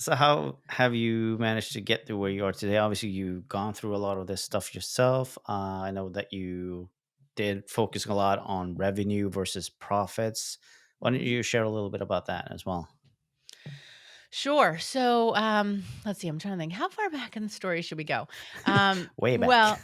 So how have you managed to get to where you are today? Obviously, you've gone through a lot of this stuff yourself. I know that you did focus a lot on revenue versus profits. Why don't you share a little bit about that as well? Sure. So, let's see. I'm trying to think. How far back in the story should we go? Way back. Well,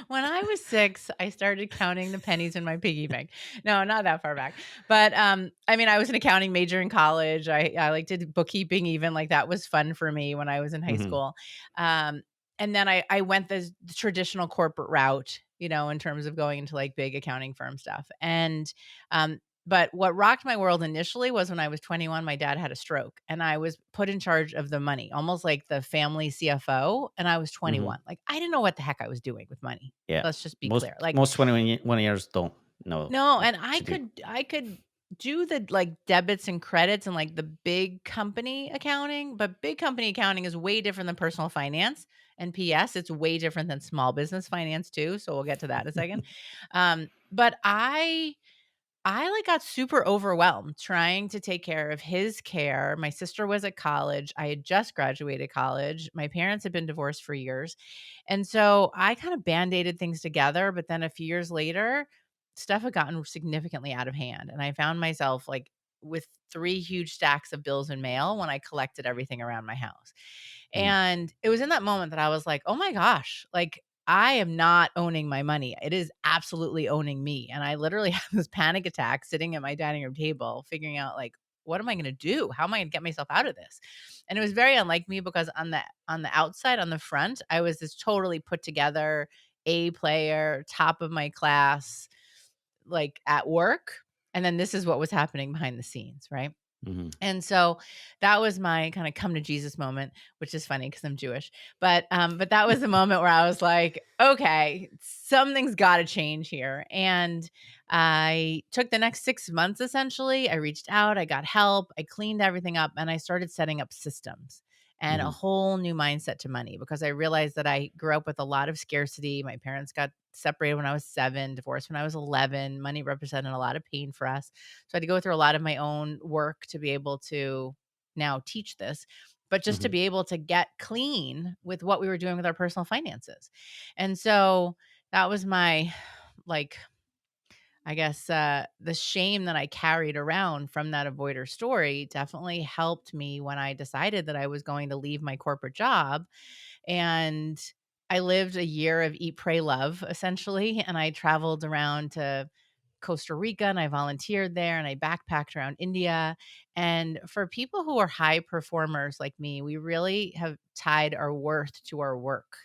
when I was 6, I started counting the pennies in my piggy bank. No, not that far back. But I mean, I was an accounting major in college. I like did bookkeeping. Even like that was fun for me when I was in high Hmm. school. Um, and then I went the traditional corporate route. In terms of going into like big accounting firm stuff. And um, but what rocked my world initially was when I was 21, my dad had a stroke and I was put in charge of the money, almost like the family CFO, and I was Hmm. 21. Like, I didn't know what the heck I was doing with money. Yeah. Let's just be Most clear. Like, most 21 years don't know no, what and I to do. could I could do the like debits and credits and like the big company accounting, but big company accounting is way different than personal finance. And PS, it's way different than small business finance too. So we'll get to that in a second. But I like got super overwhelmed trying to take care of his care. My sister was at college. I had just graduated college. My parents had been divorced for years. And so I kind of band-aided things together, but then a few years later, stuff had gotten significantly out of hand. And I found myself like with 3 huge stacks of bills and mail when I collected everything around my house. Mm. And it was in that moment that I was like, "Oh my gosh, like I am not owning my money. It is absolutely owning me." And I literally had this panic attack sitting at my dining room table, figuring out like, what am I going to do? How am I going to get myself out of this? And it was very unlike me because on the outside, on the front, I was this totally put together A player, top of my class, like at work. And then this is what was happening behind the scenes, right? Mhm. And so that was my kind of come to Jesus moment, which is funny because I'm Jewish. But that was the moment where I was like, okay, something's got to change here. And I took the next 6 months essentially. I reached out, I got help, I cleaned everything up, and I started setting up systems and a Mhm. whole new mindset to money because I realized that I grew up with a lot of scarcity. My parents got separated when I was 7, divorced when I was 11. Money represented a lot of pain for us. So I had to go through a lot of my own work to be able to now teach this, but just to Mhm. be able to get clean with what we were doing with our personal finances. And so that was my, like, I guess, the shame that I carried around from that avoider story definitely helped me when I decided that I was going to leave my corporate job. And I lived a year of eat, pray, love, essentially. And I traveled around to Costa Rica and I volunteered there and I backpacked around India. And for people who are high performers like me, we really have tied our worth to our work.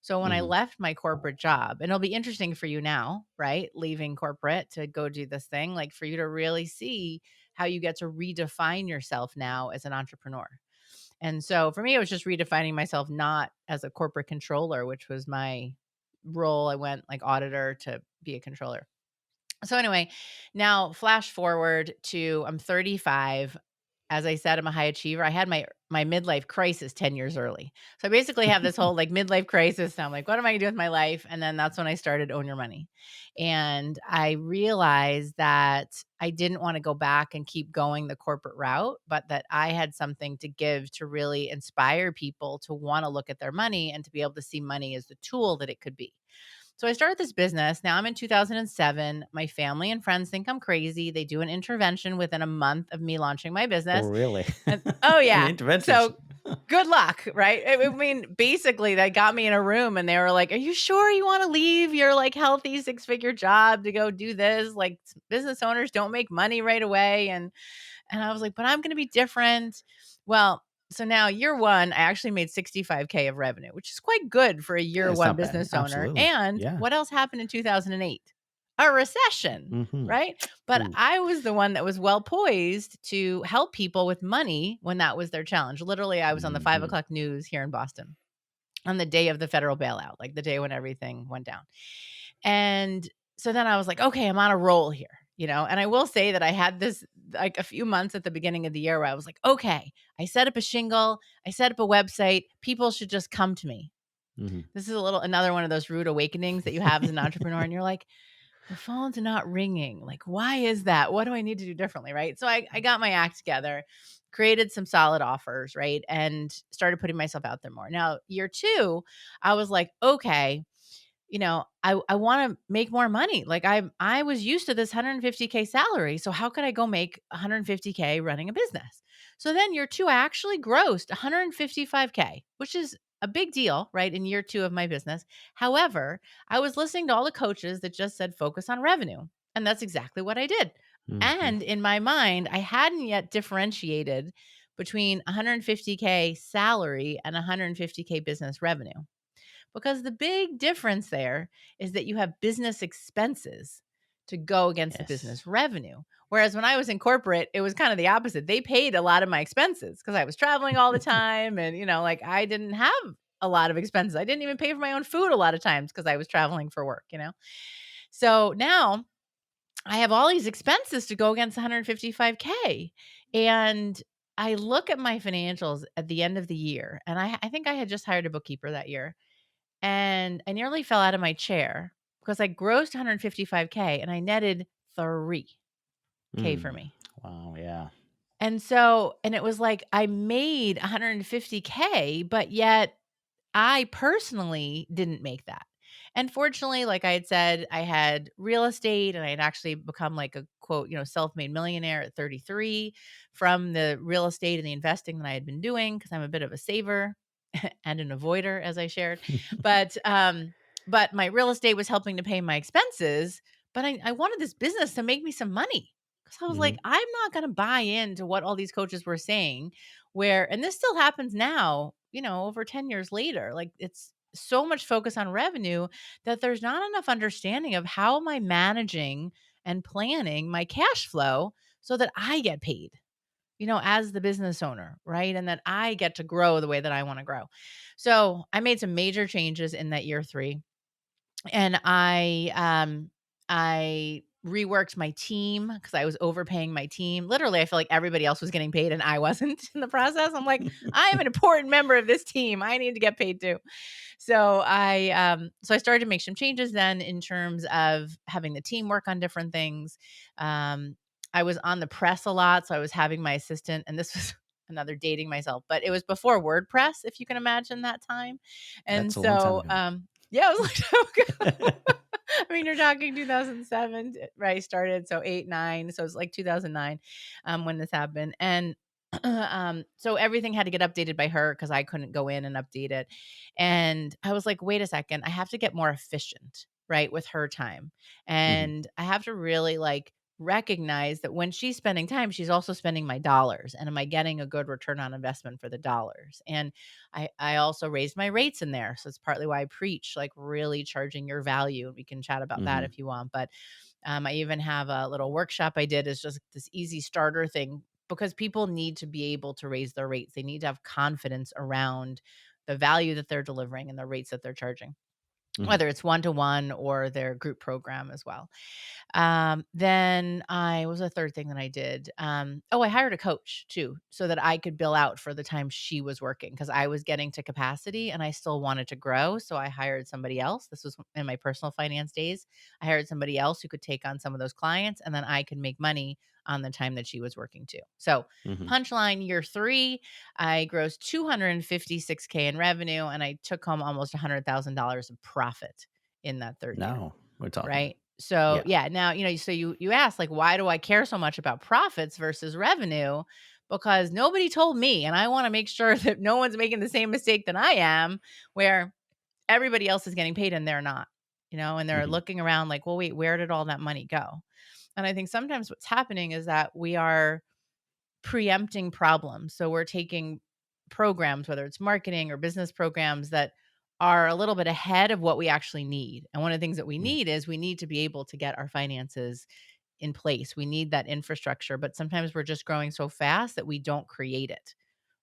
So when I Mhm. left my corporate job, and it'll be interesting for you now, right? Leaving corporate to go do this thing, like for you to really see how you get to redefine yourself now as an entrepreneur. And so for me, it was just redefining myself not as a corporate controller, which was my role. I went like auditor to be a controller. So anyway, now flash forward to I'm 35. As I said, I'm a high achiever. I had my midlife crisis 10 years early. So I basically have this whole like midlife crisis. And I'm like, what am I gonna do with my life? And then that's when I started Own Your Money. And I realized that I didn't want to go back and keep going the corporate route, but that I had something to give to really inspire people to want to look at their money and to be able to see money as the tool that it could be. So I started this business. Now I'm in 2007. My family and friends think I'm crazy. They do an intervention within a month of me launching my Oh, business. really? And oh An yeah. intervention. So good luck, right? I mean, basically they got me in a room and they were like, "Are you sure you want to leave your like healthy six-figure job to go do this? Like business owners don't make money right away." And I was like, "But I'm going to be different." Well, so now year 1, I actually made 65K of revenue, which is quite good for a Yeah, year it's 1 not bad. business owner. Absolutely. And Yeah. what else happened in 2008? A recession, Mhm. right? But Ooh. I was the one that was well poised to help people with money when that was their challenge. Literally, I was on the five Mhm. o'clock news here in Boston on the day of the federal bailout, like the day when everything went down. And so then I was like, okay, I'm on a roll here. And I will say that I had this like a few months at the beginning of the year where I was like, okay, I set up a shingle, I set up a website, people should just come to me. Mhm. This is another one of those rude awakenings that you have as an entrepreneur. And you're like, The phone's not ringing. Like, why is that? What do I need to do differently? Right. So I got my act together, created some solid offers, right? And started putting myself out there more. Now, year two, I was like, okay, I want to make more money. Like I was used to this 150K salary. So how could I go make 150K running a business? So then year two, I actually grossed 155K, which is a big deal, right? In year two of my business. However, I was listening to all the coaches that just said focus on revenue. And that's exactly what I did. Mhm. And in my mind, I hadn't yet differentiated between 150K salary and 150K business revenue. Because the big difference there is that you have business expenses to go against the Yes. business revenue. Whereas when I was in corporate, it was kind of the opposite. They paid a lot of my expenses because I was traveling all the time. And, like I didn't have a lot of expenses. I didn't even pay for my own food a lot of times because I was traveling for work. So now I have all these expenses to go against 155K. And I look at my financials at the end of the year, and I think I had just hired a bookkeeper that year, and I nearly fell out of my chair because I grossed 155K and I netted 3K for Mm. me. Wow, yeah. And it was like I made 150K, but yet I personally didn't make that. And fortunately, like I had said, I had real estate and I had actually become like a quote, self-made millionaire at 33 from the real estate and the investing that I had been doing because I'm a bit of a saver and an avoider, as I shared. But but my real estate was helping to pay my expenses. But I wanted this business to make me some money. Because I was like, Mhm. I'm not gonna buy into what all these coaches were saying, where and this still happens now, over 10 years later. Like it's so much focus on revenue that there's not enough understanding of how am I managing and planning my cash flow so that I get paid, as the business owner, right? And that I get to grow the way that I want to grow. So I made some major changes in that year three. And I reworked my team because I was overpaying my team. Literally, I feel like everybody else was getting paid and I wasn't in the process. I'm like, I am an important member of this team. I need to get paid too. So I started to make some changes then in terms of having the team work on different things. I was on the press a lot, so I was having my assistant, and this was another dating myself, but it was before WordPress, if you can imagine that time. And That's a long time so, ago. yeah, it was a long time ago. I mean, you're talking 2007, right? Started so 8, 9, so it's like 2009 when this happened, and so everything had to get updated by her because I couldn't go in and update it. And I was like, wait a second, I have to get more efficient, right, with her time. Mhm. And I have to really like recognize that when she's spending time, she's also spending my dollars. And am I getting a good return on investment for the dollars? And I also raised my rates in there. So it's partly why I preach like really charging your value. And we can chat about that Mhm. if you want. But I even have a little workshop I did is just this easy starter thing because people need to be able to raise their rates. They need to have confidence around the value that they're delivering and the rates that they're charging, Mhm. whether it's one to one or their group program as well. Then I was a third thing that I did. I hired a coach too, so that I could bill out for the time she was working because I was getting to capacity and I still wanted to grow. So I hired somebody else. This was in my personal finance days. I hired somebody else who could take on some of those clients and then I could make money on the time that she was working too. So Mhm. punchline year three, I grossed 256K in revenue and I took home almost $100,000 of profit in that third year. Now we're talking. Right? So, Yeah. yeah, now, so you asked like why do I care so much about profits versus revenue? Because nobody told me and I want to make sure that no one's making the same mistake that I am where everybody else is getting paid and they're not. And they're Mhm. looking around like, "Well, wait, where did all that money go?" And I think sometimes what's happening is that we are preempting problems. So we're taking programs, whether it's marketing or business programs that are a little bit ahead of what we actually need. And one of the things that we Mm. need is we need to be able to get our finances in place. We need that infrastructure, but sometimes we're just growing so fast that we don't create it.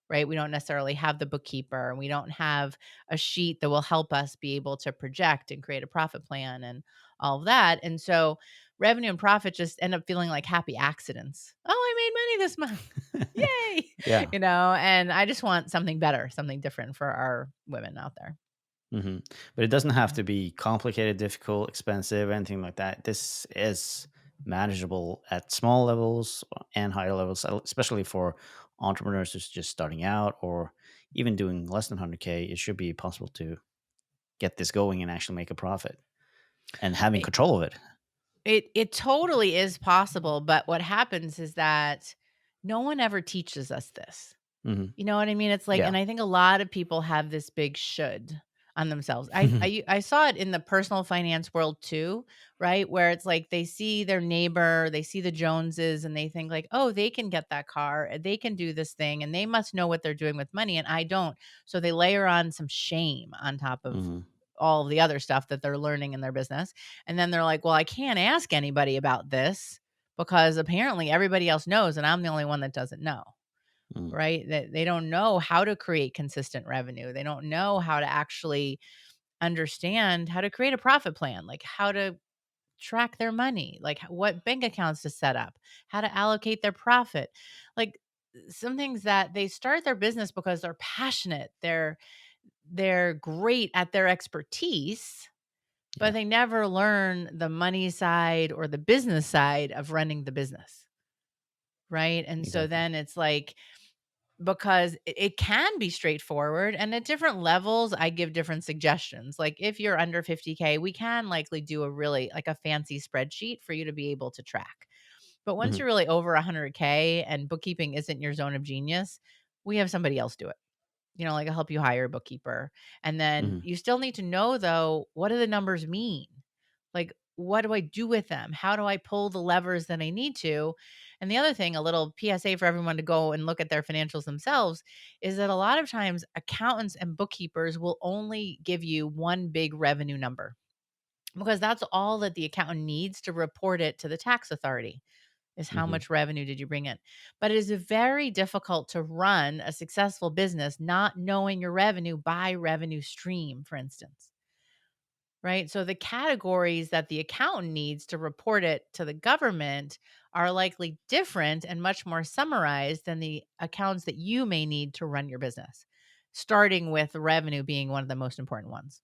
Right? We don't necessarily have the bookkeeper and we don't have a sheet that will help us be able to project and create a profit plan and all of that. And so revenue and profit just end up feeling like happy accidents. Oh, I made money this month. Yay. Yeah. And I just want something better, something different for our women out there. Mhm. But it doesn't have Yeah. to be complicated, difficult, expensive, anything like that. This is manageable at small levels and higher levels, especially for entrepreneurs who's just starting out or even doing less than 100K. It should be possible to get this going and actually make a profit and having It control of it. it totally is possible, but what happens is that no one ever teaches us this. Mhm. You know what I mean? It's like, Yeah. and I think a lot of people have this big should on themselves. I saw it in the personal finance world too, right? Where it's like they see their neighbor, they see the Joneses, and they think like, oh, they can get that car, they can do this thing, and they must know what they're doing with money, and I don't. So they layer on some shame on top of Mhm. all the other stuff that they're learning in their business, and then they're like, well, I can't ask anybody about this because apparently everybody else knows, and I'm the only one that doesn't know, Mhm. right? That they don't know how to create consistent revenue. They don't know how to actually understand how to create a profit plan, like how to track their money, like what bank accounts to set up, how to allocate their profit. Like some things that they start their business because they're passionate, they're great at their expertise, but Yeah, they never learn the money side or the business side of running the business, right? And so exactly. then it's like, because it can be straightforward, and at different levels I give different suggestions. Like if you're under 50K, we can likely do a really like a fancy spreadsheet for you to be able to track. But once Mhm. you're really over 100K and bookkeeping isn't your zone of genius, we have somebody else do it. Like, I'll help you hire a bookkeeper. And then Mhm. you still need to know, though, what do the numbers mean? Like, what do I do with them? How do I pull the levers that I need to? And the other thing, a little PSA for everyone to go and look at their financials themselves, is that a lot of times accountants and bookkeepers will only give you one big revenue number because that's all that the accountant needs to report it to the tax authority, is how Mhm. much revenue did you bring in. But it is very difficult to run a successful business not knowing your revenue by revenue stream, for instance. Right. So the categories that the accountant needs to report it to the government are likely different and much more summarized than the accounts that you may need to run your business, starting with revenue being one of the most important ones.